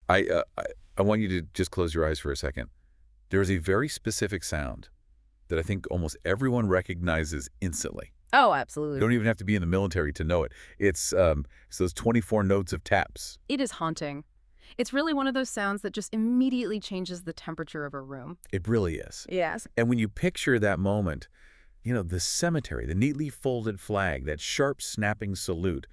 I want you to just close your eyes for a second. There is a very specific sound that I think almost everyone recognizes instantly. Oh, You absolutely. don't even have to be in the military to know it. It's those 24 notes of taps. It is haunting. It's really one of those sounds that just immediately changes the temperature of a room. It really is. Yes. And when you picture that moment, the cemetery, the neatly folded flag, that sharp snapping salute,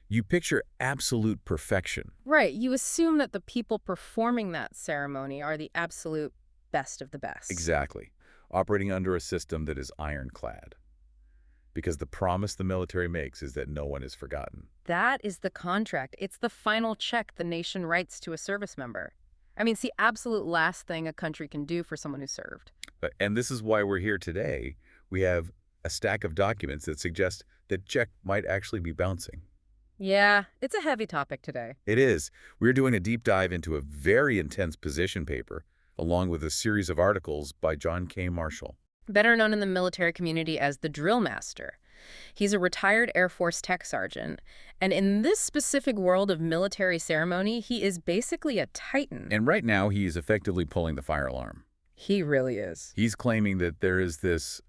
you picture absolute perfection. Right. You assume that the people performing that ceremony are the absolute best of the best. Exactly. Operating under a system that is ironclad. Because the promise the military makes is that no one is forgotten. That is the contract. It's the final check the nation writes to a service member. I mean, it's the absolute last thing a country can do for someone who served. And this is why we're here today. We have a stack of documents that suggest that check might actually be bouncing. Yeah, it's a heavy topic today. It is. We're doing a deep dive into a very intense position paper, along with a series of articles by John K. Marshall. Better known in the military community as the drill master. He's a retired Air Force tech sergeant, and in this specific world of military ceremony, he is basically a titan. And right now, he's effectively pulling the fire alarm. He really is. He's claiming that there is this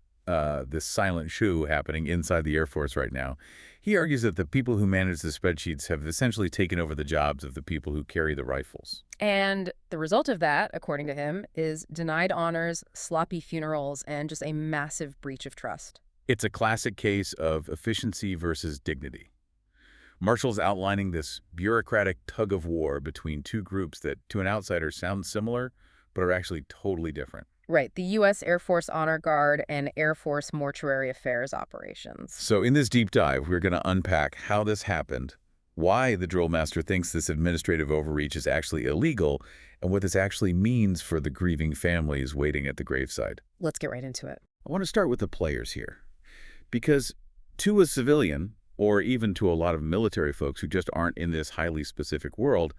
silent shoe happening inside the Air Force right now. He argues that the people who manage the spreadsheets have essentially taken over the jobs of the people who carry the rifles. And the result of that, according to him, is denied honors, sloppy funerals, and just a massive breach of trust. It's a classic case of efficiency versus dignity. Marshall's outlining this bureaucratic tug-of-war between two groups that, to an outsider, sound similar, but are actually totally different. Right, the U.S. Air Force Honor Guard and Air Force Mortuary Affairs operations. So in this deep dive, we're going to unpack how this happened, why the drill master thinks this administrative overreach is actually illegal, and what this actually means for the grieving families waiting at the graveside. Let's get right into it. I want to start with the players here. Because to a civilian, or even to a lot of military folks who just aren't in this highly specific world,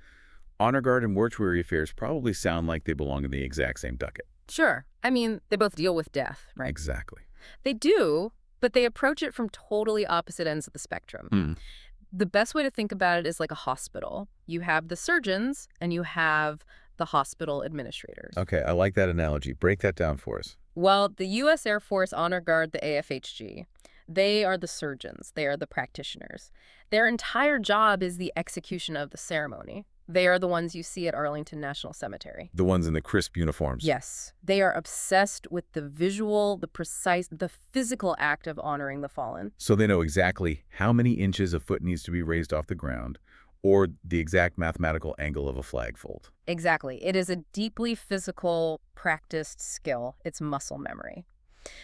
honor guard and mortuary affairs probably sound like they belong in the exact same bucket. Sure. I mean, they both deal with death, right? Exactly. They do, but they approach it from totally opposite ends of the spectrum. The best way to think about it is like a hospital. You have the surgeons and you have the hospital administrators. Okay, I like that analogy. Break that down for us. Well, the U.S. Air Force Honor Guard, the AFHG, they are the surgeons. They are the practitioners. Their entire job is the execution of the ceremony. They are the ones you see at Arlington National Cemetery. The ones in the crisp uniforms. Yes. They are obsessed with the visual, the precise, the physical act of honoring the fallen. So they know exactly how many inches a foot needs to be raised off the ground, or the exact mathematical angle of a flagfold. Exactly. It is a deeply physical, practiced skill. It's muscle memory.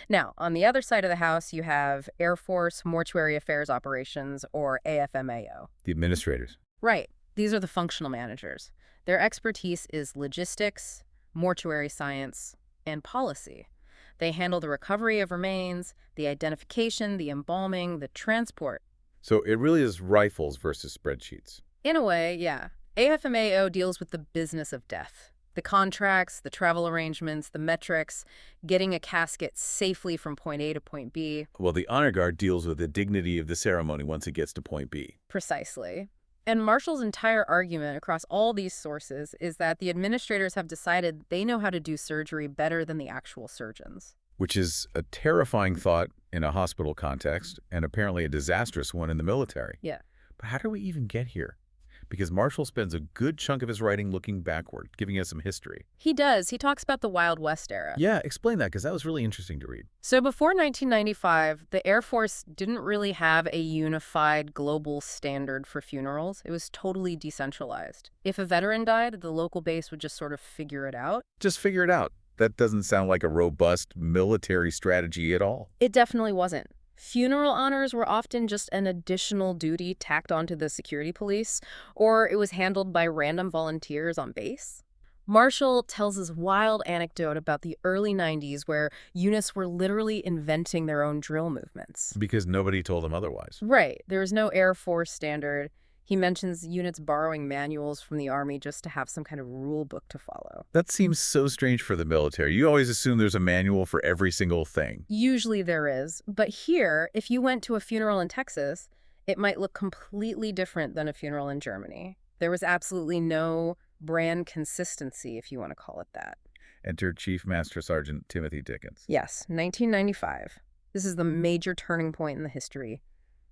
Now, on the other side of the house, you have Air Force Mortuary Affairs Operations, or AFMAO. The administrators. Right. These are the functional managers. Their expertise is logistics, mortuary science, and policy. They handle the recovery of remains, the identification, the embalming, the transport. So it really is rifles versus spreadsheets. In a way, yeah. AFMAO deals with the business of death. The contracts, the travel arrangements, the metrics, getting a casket safely from point A to point B. Well, the honor guard deals with the dignity of the ceremony once it gets to point B. Precisely. And Marshall's entire argument across all these sources is that the administrators have decided they know how to do surgery better than the actual surgeons. Which is a terrifying thought in a hospital context, and apparently a disastrous one in the military. Yeah. But how do we even get here? Because Marshall spends a good chunk of his writing looking backward, giving us some history. He does. He talks about the Wild West era. Yeah, explain that, because that was really interesting to read. So before 1995, the Air Force didn't really have a unified global standard for funerals. It was totally decentralized. If a veteran died, the local base would just sort of figure it out. Just figure it out. That doesn't sound like a robust military strategy at all. It definitely wasn't. Funeral honors were often just an additional duty tacked onto the security police, or it was handled by random volunteers on base. Marshall tells this wild anecdote about the early 90s where units were literally inventing their own drill movements. Because nobody told them otherwise. Right. There was no Air Force standard. He mentions units borrowing manuals from the Army just to have some kind of rule book to follow. That seems so strange for the military. You always assume there's a manual for every single thing. Usually there is. But here, if you went to a funeral in Texas, it might look completely different than a funeral in Germany. There was absolutely no brand consistency, if you want to call it that. Enter Chief Master Sergeant Timothy Dickens. Yes, 1995. This is the major turning point in the history.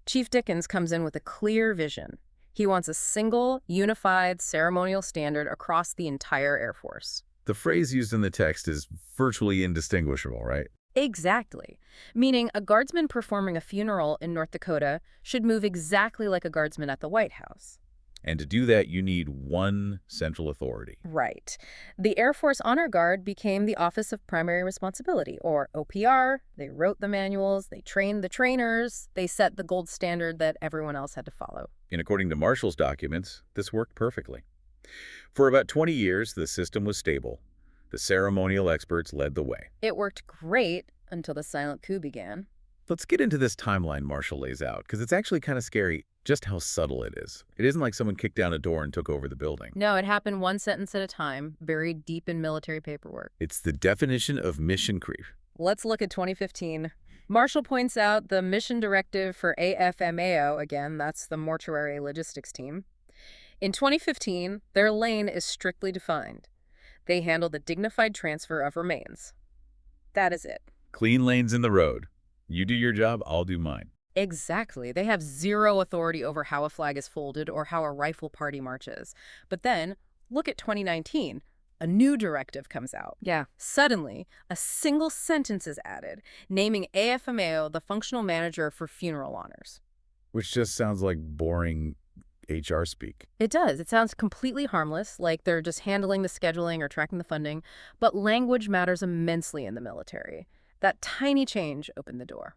Chief Dickens comes in with a clear vision. He wants a single, unified ceremonial standard across the entire Air Force. The phrase used in the text is virtually indistinguishable, right? Exactly. Meaning a guardsman performing a funeral in North Dakota should move exactly like a guardsman at the White House. And to do that, you need one central authority. Right. The Air Force Honor Guard became the Office of Primary Responsibility, or OPR. They wrote the manuals, they trained the trainers, they set the gold standard that everyone else had to follow. And according to Marshall's documents, this worked perfectly. For about 20 years, the system was stable. The ceremonial experts led the way. It worked great until the silent coup began. Let's get into this timeline Marshall lays out, because it's actually kind of scary just how subtle it is. It isn't like someone kicked down a door and took over the building. No, it happened one sentence at a time, buried deep in military paperwork. It's the definition of mission creep. Let's look at 2015. Marshall points out the mission directive for AFMAO, again, that's the Mortuary logistics team. In 2015, their lane is strictly defined. They handle the dignified transfer of remains. That is it. Clean lanes in the road. You do your job, I'll do mine. Exactly. They have zero authority over how a flag is folded or how a rifle party marches. But then, look at 2019. A new directive comes out. Yeah. Suddenly, a single sentence is added, naming AFMAO the functional manager for funeral honors. Which just sounds like boring HR speak. It does. It sounds completely harmless, like they're just handling the scheduling or tracking the funding. But language matters immensely in the military. That tiny change opened the door.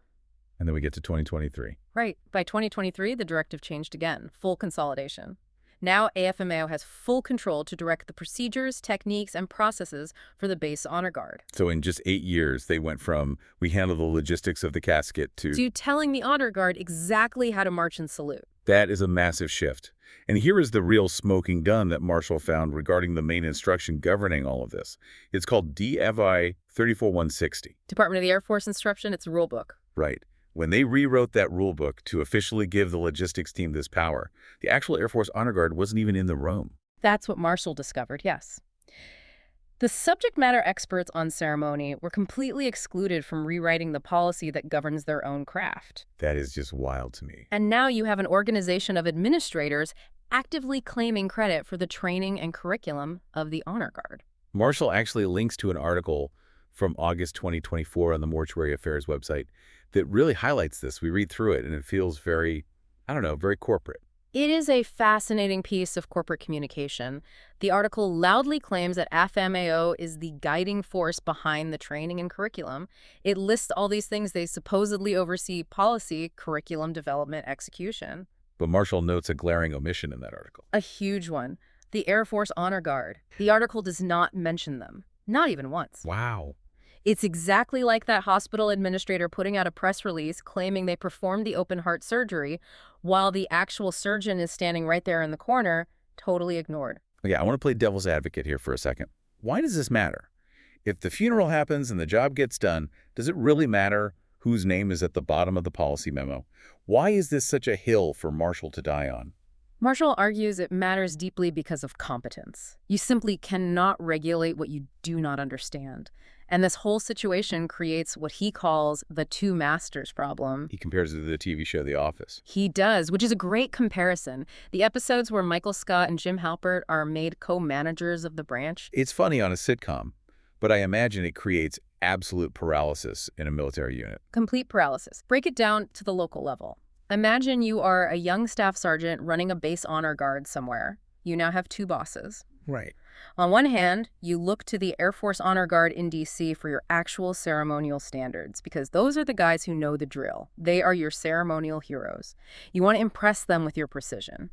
And then we get to 2023. Right. By 2023, the directive changed again. Full consolidation. Now AFMAO has full control to direct the procedures, techniques, and processes for the base honor guard. So in just 8 years, they went from we handle the logistics of the casket to telling the honor guard exactly how to march and salute. that is a massive shift. And here is the real smoking gun that Marshall found regarding the main instruction governing all of this. It's called DFI 34160. Department of the Air Force instruction, it's a rule book. Right. When they rewrote that rule book to officially give the logistics team this power, the actual Air Force Honor Guard wasn't even in the room. That's what Marshall discovered, yes. The subject matter experts on ceremony were completely excluded from rewriting the policy that governs their own craft. That is just wild to me. And now you have an organization of administrators actively claiming credit for the training and curriculum of the Honor Guard. Marshall actually links to an article from August 2024 on the Mortuary Affairs website that really highlights this. We read through it, and it feels very, very corporate. It is a fascinating piece of corporate communication. The article loudly claims that AFMAO is the guiding force behind the training and curriculum. It lists all these things they supposedly oversee: policy, curriculum development, execution. But Marshall notes a glaring omission in that article. A huge one. The Air Force Honor Guard. The article does not mention them. Not even once. Wow. It's exactly like that hospital administrator putting out a press release claiming they performed the open heart surgery while the actual surgeon is standing right there in the corner, totally ignored. Okay, I want to play devil's advocate here for a second. Why does this matter? If the funeral happens and the job gets done, does it really matter whose name is at the bottom of the policy memo? Why is this such a hill for Marshall to die on? Marshall argues it matters deeply because of competence. You simply cannot regulate what you do not understand. And this whole situation creates what he calls the two masters problem. He compares it to the TV show The Office. He does, which is a great comparison. The episodes where Michael Scott and Jim Halpert are made co-managers of the branch. It's funny on a sitcom, but I imagine it creates absolute paralysis in a military unit. Complete paralysis. Break it down to the local level. Imagine you are a young staff sergeant running a base honor guard somewhere. You now have two bosses. Right. On one hand, you look to the Air Force Honor Guard in D.C. for your actual ceremonial standards, because those are the guys who know the drill. They are your ceremonial heroes. You want to impress them with your precision.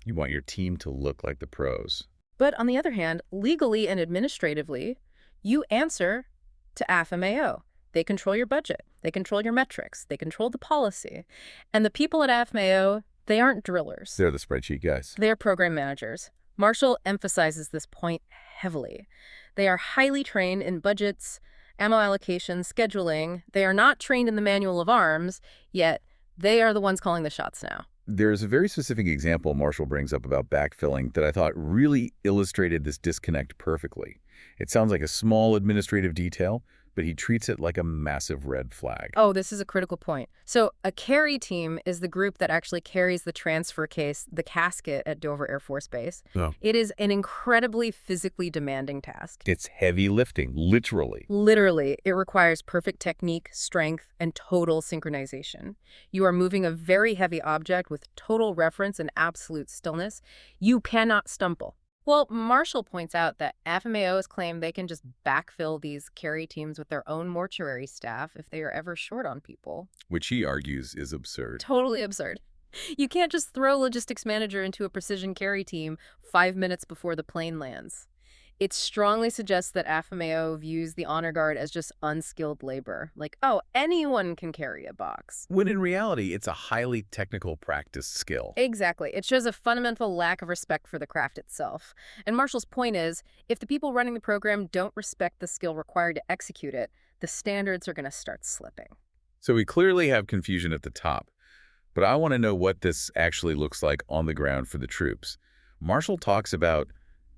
You want your team to look like the pros. But on the other hand, legally and administratively, you answer to AFMAO. They control your budget. They control your metrics. They control the policy. And the people at AFMAO, they aren't drillers. They're the spreadsheet guys. They're program managers. Marshall emphasizes this point heavily. They are highly trained in budgets, ammo allocation, scheduling. They are not trained in the manual of arms, yet they are the ones calling the shots now. There's a very specific example Marshall brings up about backfilling that I thought really illustrated this disconnect perfectly. It sounds like a small administrative detail, but he treats it like a massive red flag. Oh, this is a critical point. So a carry team is the group that actually carries the transfer case, the casket at Dover Air Force Base. Oh. It is an incredibly physically demanding task. It's heavy lifting, literally. Literally, it requires perfect technique, strength, and total synchronization. You are moving a very heavy object with total reference and absolute stillness. You cannot stumble. Well, Marshall points out that FMAOs claim they can just backfill these carry teams with their own mortuary staff if they are ever short on people. Which he argues is absurd. Totally absurd. You can't just throw a logistics manager into a precision carry team 5 minutes before the plane lands. It strongly suggests that FMAO views the Honor Guard as just unskilled labor. Like, oh, anyone can carry a box. When in reality, it's a highly technical practice skill. Exactly. It shows a fundamental lack of respect for the craft itself. And Marshall's point is, if the people running the program don't respect the skill required to execute it, the standards are going to start slipping. So we clearly have confusion at the top, but I want to know what this actually looks like on the ground for the troops. Marshall talks about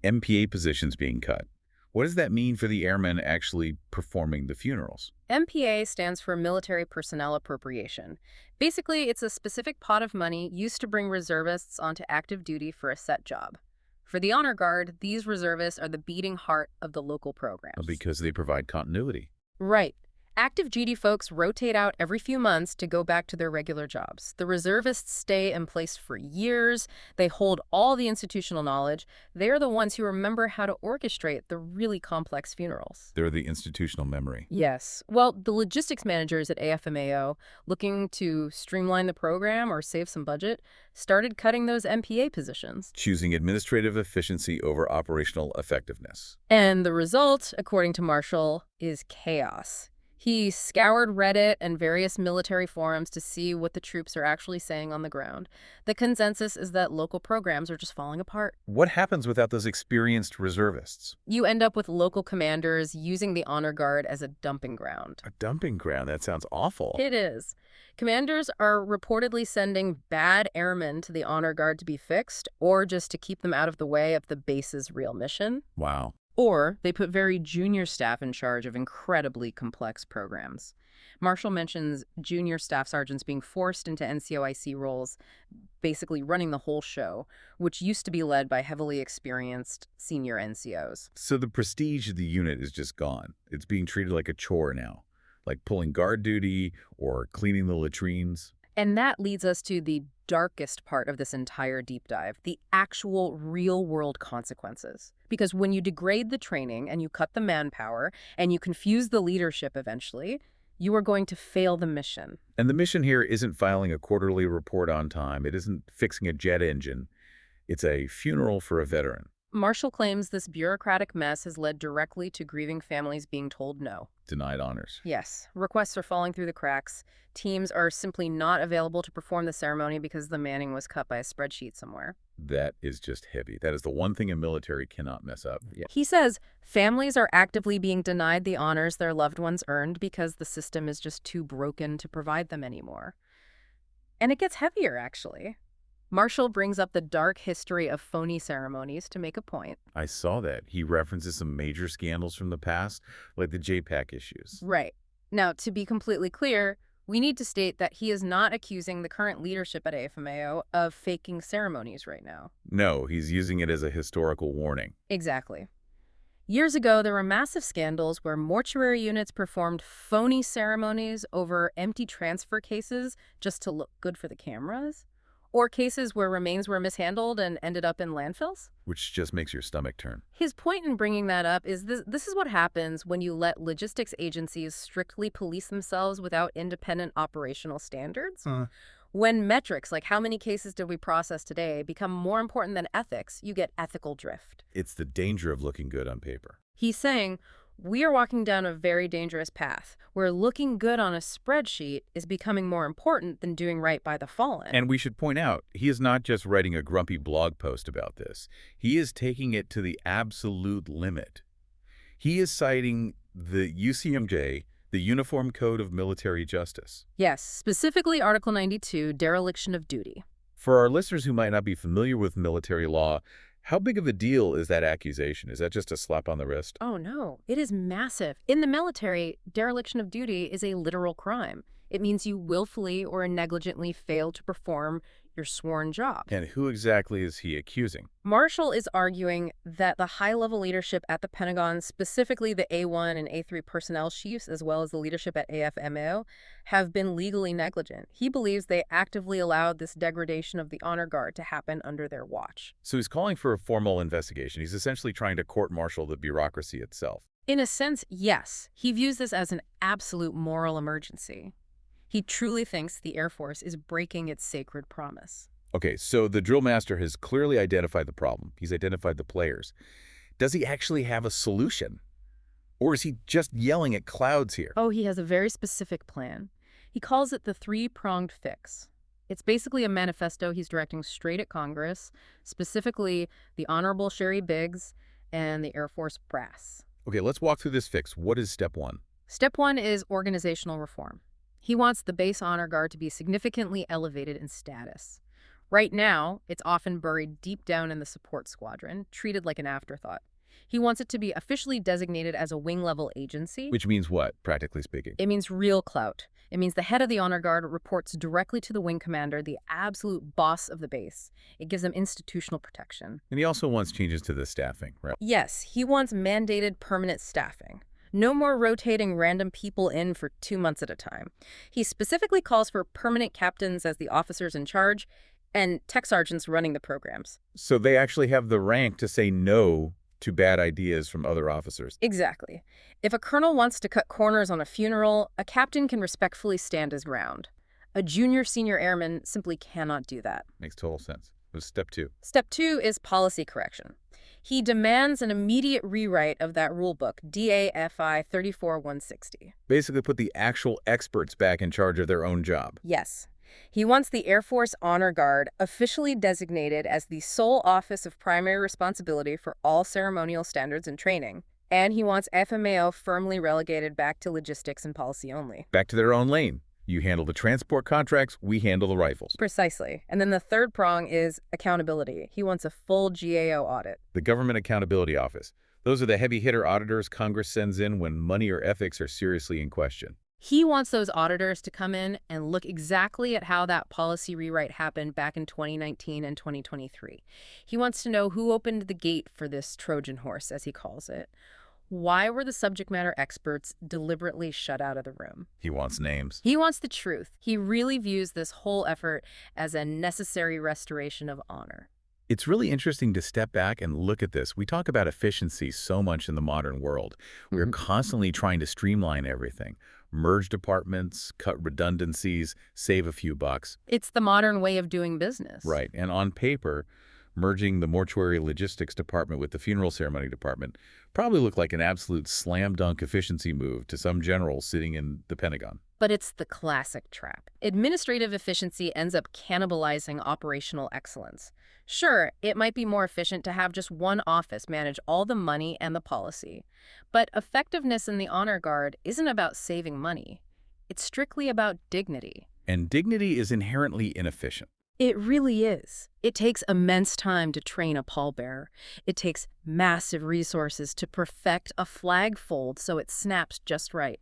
MPA positions being cut. What does that mean for the airmen actually performing the funerals? MPA stands for Military Personnel Appropriation. Basically, it's a specific pot of money used to bring reservists onto active duty for a set job. For the Honor Guard, these reservists are the beating heart of the local programs. Because they provide continuity. Right. Active duty folks rotate out every few months to go back to their regular jobs. The reservists stay in place for years. They hold all the institutional knowledge. They're the ones who remember how to orchestrate the really complex funerals. They're the institutional memory. Yes. Well, the logistics managers at AFMAO, looking to streamline the program or save some budget, started cutting those MPA positions. Choosing administrative efficiency over operational effectiveness. And the result, according to Marshall, is chaos. He scoured Reddit and various military forums to see what the troops are actually saying on the ground. The consensus is that local programs are just falling apart. What happens without those experienced reservists? You end up with local commanders using the Honor Guard as a dumping ground. A dumping ground? That sounds awful. It is. Commanders are reportedly sending bad airmen to the Honor Guard to be fixed, or just to keep them out of the way of the base's real mission. Wow. Or they put very junior staff in charge of incredibly complex programs. Marshall mentions junior staff sergeants being forced into NCOIC roles, basically running the whole show, which used to be led by heavily experienced senior NCOs. So the prestige of the unit is just gone. It's being treated like a chore now, like pulling guard duty or cleaning the latrines. And that leads us to the darkest part of this entire deep dive, the actual real-world consequences. Because when you degrade the training and you cut the manpower and you confuse the leadership eventually, you are going to fail the mission. And the mission here isn't filing a quarterly report on time. It isn't fixing a jet engine. It's a funeral for a veteran. Marshall claims this bureaucratic mess has led directly to grieving families being told no. Denied honors. Yes, requests are falling through the cracks. Teams are simply not available to perform the ceremony because the manning was cut by a spreadsheet somewhere. That is just heavy. That is the one thing a military cannot mess up. Yeah. He says families are actively being denied the honors their loved ones earned because the system is just too broken to provide them anymore. And it gets heavier, actually. Marshall brings up the dark history of phony ceremonies to make a point. I saw that. He references some major scandals from the past, like the JPAC issues. Right. Now, to be completely clear, we need to state that he is not accusing the current leadership at AFMAO of faking ceremonies right now. No, he's using it as a historical warning. Exactly. Years ago, there were massive scandals where mortuary units performed phony ceremonies over empty transfer cases just to look good for the cameras. Or cases where remains were mishandled and ended up in landfills. Which just makes your stomach turn. His point in bringing that up is this is what happens when you let logistics agencies strictly police themselves without independent operational standards. When metrics like how many cases did we process today become more important than ethics, you get ethical drift. It's the danger of looking good on paper. He's saying, we are walking down a very dangerous path where looking good on a spreadsheet is becoming more important than doing right by the fallen. And we should point out, he is not just writing a grumpy blog post about this. He is taking it to the absolute limit. He is citing the UCMJ, the Uniform Code of Military Justice. Yes, specifically Article 92, dereliction of duty. For our listeners who might not be familiar with military law, how big of a deal is that accusation? Is that just a slap on the wrist? Oh no, it is massive. In the military, dereliction of duty is a literal crime. It means you willfully or negligently fail to perform your sworn job. And who exactly is he accusing? Marshall is arguing that the high-level leadership at the Pentagon, specifically the A1 and A3 personnel chiefs, as well as the leadership at AFMO, have been legally negligent. He believes they actively allowed this degradation of the honor guard to happen under their watch. So he's calling for a formal investigation. He's essentially trying to court-martial the bureaucracy itself. In a sense, yes. He views this as an absolute moral emergency. He truly thinks the Air Force is breaking its sacred promise. Okay, so the drill master has clearly identified the problem. He's identified the players. Does he actually have a solution? Or is he just yelling at clouds here? Oh, he has a very specific plan. He calls it the three-pronged fix. It's basically a manifesto he's directing straight at Congress, specifically the Honorable Sherry Biggs and the Air Force brass. Okay, let's walk through this fix. What is step one? Step one is organizational reform. He wants the base honor guard to be significantly elevated in status. Right now, it's often buried deep down in the support squadron, treated like an afterthought. He wants it to be officially designated as a wing-level agency. Which means what, practically speaking? It means real clout. It means the head of the honor guard reports directly to the wing commander, the absolute boss of the base. It gives them institutional protection. And he also wants changes to the staffing, right? Yes, he wants mandated permanent staffing. No more rotating random people in for 2 months at a time. He specifically calls for permanent captains as the officers in charge and tech sergeants running the programs. So they actually have the rank to say no to bad ideas from other officers. Exactly. If a colonel wants to cut corners on a funeral, a captain can respectfully stand his ground. A junior senior airman simply cannot do that. Makes total sense. What's step two? Step two is policy correction. He demands an immediate rewrite of that rulebook, DAFI 34160. Basically put the actual experts back in charge of their own job. Yes. He wants the Air Force Honor Guard officially designated as the sole office of primary responsibility for all ceremonial standards and training. And he wants FMAO firmly relegated back to logistics and policy only. Back to their own lane. You handle the transport contracts, we handle the rifles. Precisely. And then the third prong is accountability. He wants a full GAO audit. The Government Accountability Office. Those are the heavy-hitter auditors Congress sends in when money or ethics are seriously in question. He wants those auditors to come in and look exactly at how that policy rewrite happened back in 2019 and 2023. He wants to know who opened the gate for this Trojan horse, as he calls it. Why were the subject matter experts deliberately shut out of the room? He wants names. He wants the truth. He really views this whole effort as a necessary restoration of honor. It's really interesting to step back and look at this. We talk about efficiency so much in the modern world. We're constantly trying to streamline everything. Merge departments, cut redundancies, save a few bucks. It's the modern way of doing business. Right. And on paper, merging the mortuary logistics department with the funeral ceremony department probably looked like an absolute slam dunk efficiency move to some general sitting in the Pentagon. But it's the classic trap. Administrative efficiency ends up cannibalizing operational excellence. Sure, it might be more efficient to have just one office manage all the money and the policy. But effectiveness in the honor guard isn't about saving money. It's strictly about dignity. And dignity is inherently inefficient. It really is. It takes immense time to train a pallbearer. It takes massive resources to perfect a flag fold so it snaps just right.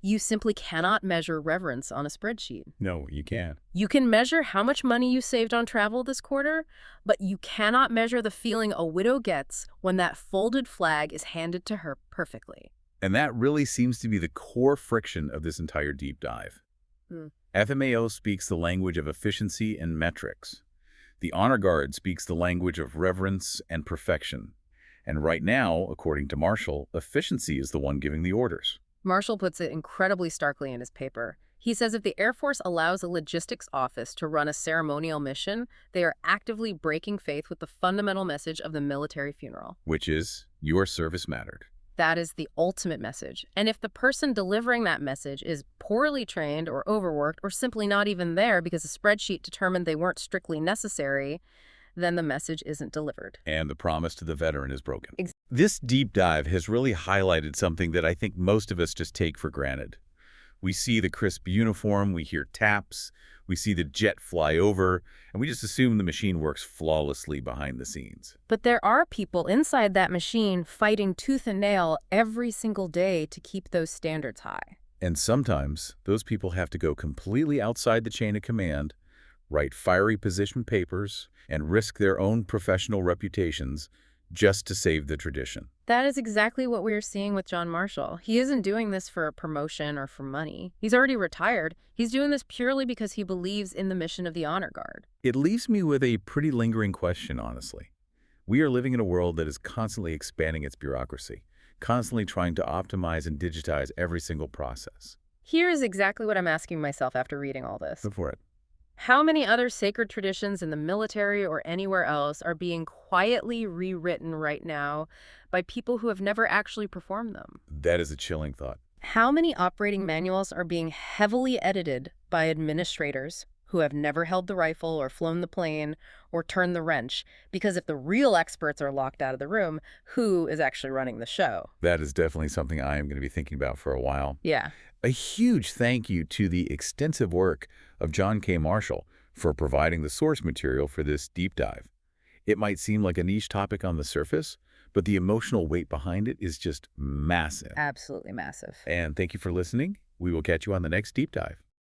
You simply cannot measure reverence on a spreadsheet. No, you can't. You can measure how much money you saved on travel this quarter, but you cannot measure the feeling a widow gets when that folded flag is handed to her perfectly. And that really seems to be the core friction of this entire deep dive. FMAO speaks the language of efficiency and metrics. The Honor Guard speaks the language of reverence and perfection. And right now, according to Marshall, efficiency is the one giving the orders. Marshall puts it incredibly starkly in his paper. He says if the Air Force allows a logistics office to run a ceremonial mission, they are actively breaking faith with the fundamental message of the military funeral. Which is, your service mattered. That is the ultimate message. And if the person delivering that message is poorly trained or overworked or simply not even there because a spreadsheet determined they weren't strictly necessary, then the message isn't delivered. And the promise to the veteran is broken. This deep dive has really highlighted something that I think most of us just take for granted. We see the crisp uniform, we hear taps, we see the jet fly over, and we just assume the machine works flawlessly behind the scenes. But there are people inside that machine fighting tooth and nail every single day to keep those standards high. And sometimes those people have to go completely outside the chain of command, write fiery position papers, and risk their own professional reputations just to save the tradition. That is exactly what we're seeing with John Marshall. He isn't doing this for a promotion or for money. He's already retired. He's doing this purely because he believes in the mission of the Honor Guard. It leaves me with a pretty lingering question, honestly. We are living in a world that is constantly expanding its bureaucracy, constantly trying to optimize and digitize every single process. Here's exactly what I'm asking myself after reading all this. Go for it. How many other sacred traditions in the military or anywhere else are being quietly rewritten right now by people who have never actually performed them? That is a chilling thought. How many operating manuals are being heavily edited by administrators who have never held the rifle or flown the plane or turned the wrench? Because if the real experts are locked out of the room, who is actually running the show? That is definitely something I am going to be thinking about for a while. Yeah. A huge thank you to the extensive work of John K. Marshall for providing the source material for this deep dive. It might seem like a niche topic on the surface, but the emotional weight behind it is just massive. Absolutely massive. And thank you for listening. We will catch you on the next deep dive.